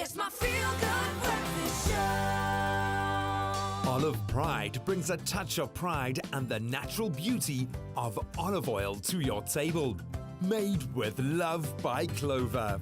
It's my feel-good breakfast show. Olive Pride brings a touch of pride and the natural beauty of olive oil to your table. Made with love by Clover.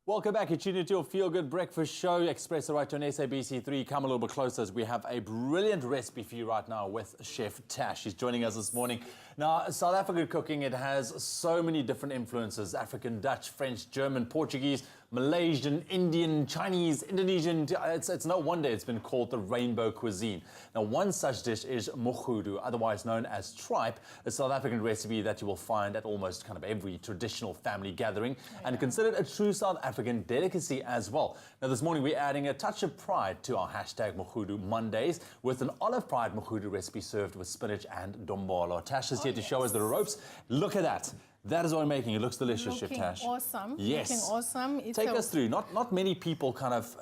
Welcome back. You're tuned into your Feel Good Breakfast Show. Expresso right on SABC3. Come a little bit closer as we have a brilliant recipe for you right now with Chef Tash. She's joining us this morning. Now, South African cooking, it has so many different influences. African, Dutch, French, German, Portuguese, Malaysian, Indian, Chinese, Indonesian. It's no wonder it's been called the rainbow cuisine. Now, one such dish is Mogodu, otherwise known as tripe, a South African recipe that you will find at almost kind of every traditional family gathering and considered a true South African delicacy as well. Now, this morning we're adding a touch of pride to our hashtag Mogodu Mondays with an Olive Pride Mogodu recipe served with spinach and dombolo. Tash is here to show us the ropes. Look at that. That is what I'm making. It looks delicious, Chef Tash. Awesome. Yes. Looking awesome. Take us through. Not many people kind of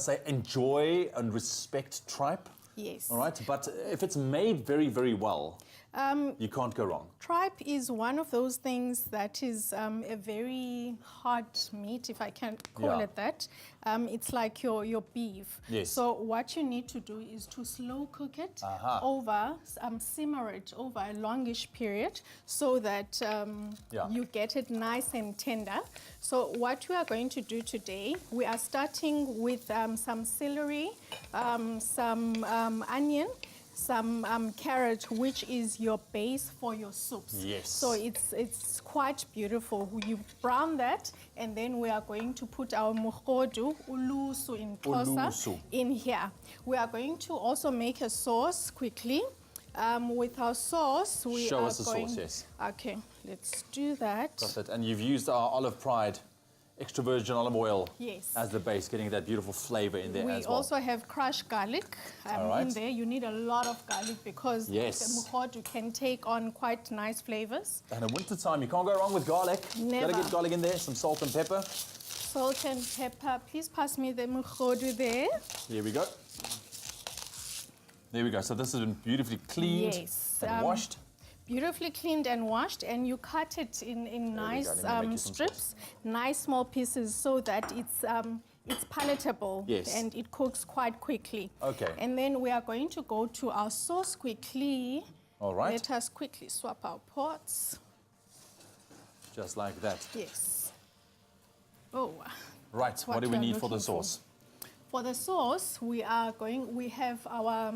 say enjoy and respect tripe. Yes. All right. But if it's made very, very well, you can't go wrong. Tripe is one of those things that is a very hard meat, if I can call it that. It's like your beef. Yes. So what you need to do is to slow cook it over, simmer it over a longish period so that you get it nice and tender. So what we are going to do today, we are starting with some celery, some onion, some carrot, which is your base for your soups. Yes. So it's quite beautiful. You brown that, and then we are going to put our mogodu, ulusu in Xhosa, in here. We are going to also make a sauce quickly. With our sauce, we Show are us the going... sauce, yes. Okay, let's do that. Perfect. And you've used our Olive Pride extra virgin olive oil Yes. as the base, getting that beautiful flavor in there We as well. also have crushed garlic in there. You need a lot of garlic because the mogodu can take on quite nice flavors. And in winter time, you can't go wrong with garlic. Never. Gotta get garlic in there, some salt and pepper. Salt and pepper. Please pass me the mogodu there. Here we go. There we go. So this has been beautifully cleaned and washed. Beautifully cleaned and washed, and you cut it in nice strips, nice small pieces, so that it's palatable and it cooks quite quickly. Okay. And then we are going to go to our sauce quickly. All right. Let us quickly swap our pots. Just like that. Yes. Oh. Right. What do we need for the sauce? For the sauce, we have our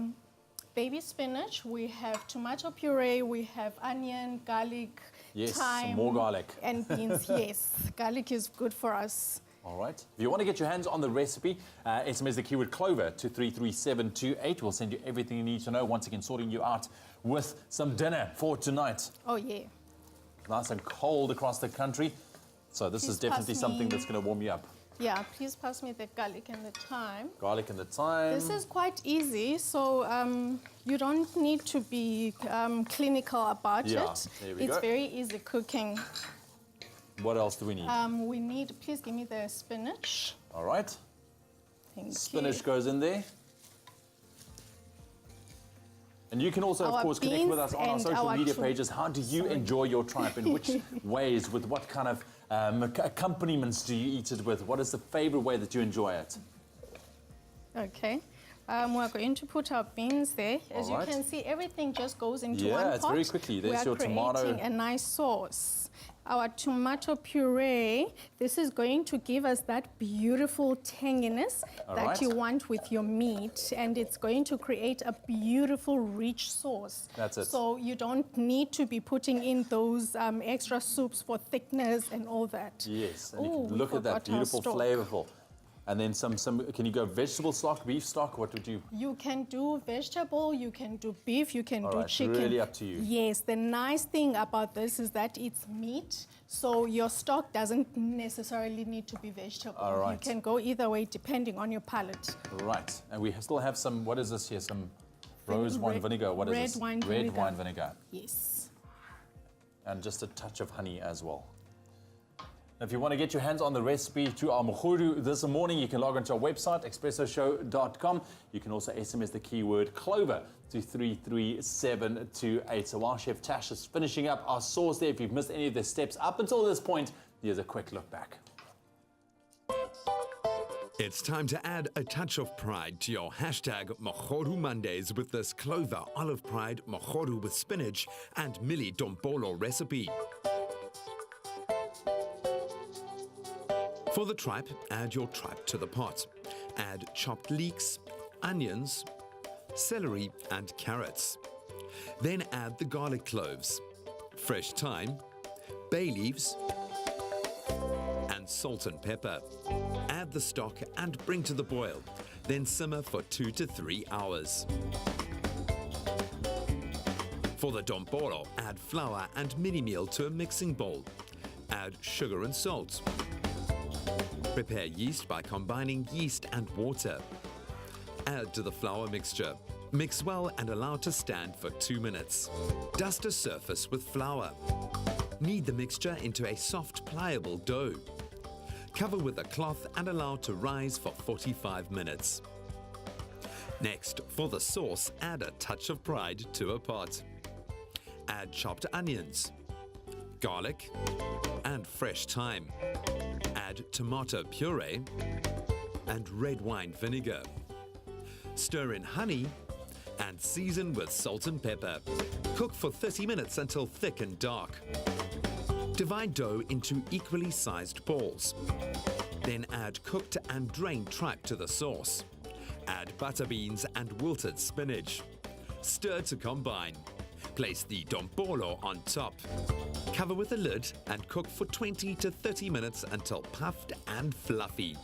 baby spinach, we have tomato puree, we have onion, garlic, thyme, more garlic. And beans. Yes, garlic is good for us. All right. If you want to get your hands on the recipe, SMS the keyword Clover to 33728. We'll send you everything you need to know. Once again, sorting you out with some dinner for tonight. Oh, yeah. Nice and cold across the country. So this is definitely something that's going to warm you up. Yeah, please pass me the garlic and the thyme. Garlic and the thyme. This is quite easy, so you don't need to be clinical about it. There we go. It's very easy cooking. What else do we need? Please give me the spinach. All right. Thank Spinach you. goes in there. And you can also, of course, connect with us on our social media pages. How do you enjoy your tripe? In which ways? With what kind of accompaniments do you eat it with? What is the favorite way that you enjoy it? Okay. We're going to put our beans there. As you can see, everything just goes into one pot. Yeah, it's very quickly. There's your tomato. We are creating a nice sauce. Our tomato puree, this is going to give us that beautiful tanginess that you want with your meat, and it's going to create a beautiful, rich sauce. That's it. So you don't need to be putting in those extra soups for thickness and all that. Yes, and you can look at that beautiful, flavorful. And then some, can you go vegetable stock, beef stock? What would you? You can do vegetable, you can do beef, you can do chicken. Really up to you. Yes, the nice thing about this is that it's meat, so your stock doesn't necessarily need to be vegetable. All right. You can go either way depending on your palate. Right, and we still have some, what is this here? Some rose wine vinegar, what is this? Red wine vinegar. Yes. And just a touch of honey as well. If you want to get your hands on the recipe to our mogodu this morning, you can log onto our website, expressoshow.com. You can also SMS the keyword Clover to 33728. So while Chef Tash is finishing up our sauce there, if you've missed any of the steps up until this point, here's a quick look back. It's time to add a touch of pride to your hashtag Mogodu Mondays with this clover Olive Pride Mogodu with spinach and Millie Dombolo recipe. For the tripe, add your tripe to the pot. Add chopped leeks, onions, celery and carrots. Then add the garlic cloves, fresh thyme, bay leaves and salt and pepper. Add the stock and bring to the boil. Then simmer for 2 to 3 hours. For the dombolo, add flour and mini meal to a mixing bowl. Add sugar and salt. Prepare yeast by combining yeast and water. Add to the flour mixture. Mix well and allow to stand for 2 minutes. Dust a surface with flour. Knead the mixture into a soft, pliable dough. Cover with a cloth and allow to rise for 45 minutes. Next, for the sauce, add a touch of pride to a pot. Add chopped onions, garlic, and fresh thyme. Add tomato puree and red wine vinegar. Stir in honey and season with salt and pepper. Cook for 30 minutes until thick and dark. Divide dough into equally sized balls. Then add cooked and drained tripe to the sauce. Add butter beans and wilted spinach. Stir to combine. Place the dombolo on top. Cover with a lid and cook for 20 to 30 minutes until puffed and fluffy.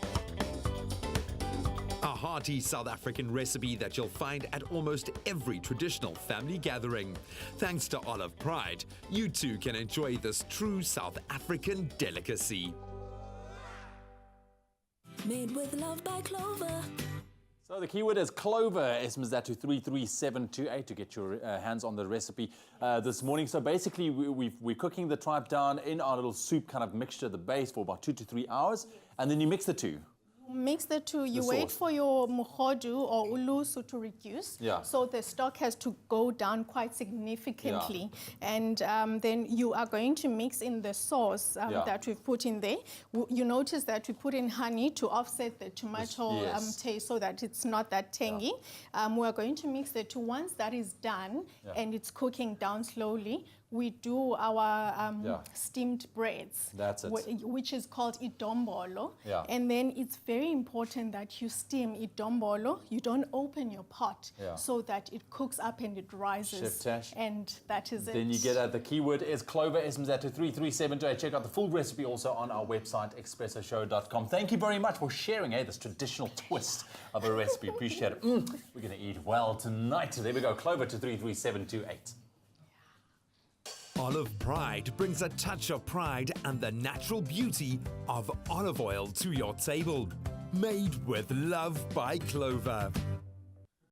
A hearty South African recipe that you'll find at almost every traditional family gathering. Thanks to Olive Pride, you too can enjoy this true South African delicacy. Made with love by Clover. So the keyword is clover. SMS that to 33728 to get your hands on the recipe this morning. So basically, we're cooking the tripe down in our little soup kind of mixture, the base, for about 2 to 3 hours, and then you mix the two. Mix the two. You The wait sauce. for your mogodu or ulusu to reduce. Yeah. So the stock has to go down quite significantly. And then you are going to mix in the sauce that we've put in there. You notice that we put in honey to offset the tomato Yes. taste so that it's not that tangy. We are going to mix the two. Once that is done and it's cooking down slowly, we do our steamed breads. That's it. Which is called idombolo. Yeah. And then it's very important that you steam idombolo. You don't open your pot so that it cooks up and it rises. Chef Tash. And that is it. Then you get the keyword is clover. SMS that to 33728. Check out the full recipe also on our website, expressoshow.com. Thank you very much for sharing this traditional twist of a recipe. Appreciate it. We're going to eat well tonight. There we go. Clover to 33728. Olive Pride brings a touch of pride and the natural beauty of olive oil to your table. Made with love by Clover.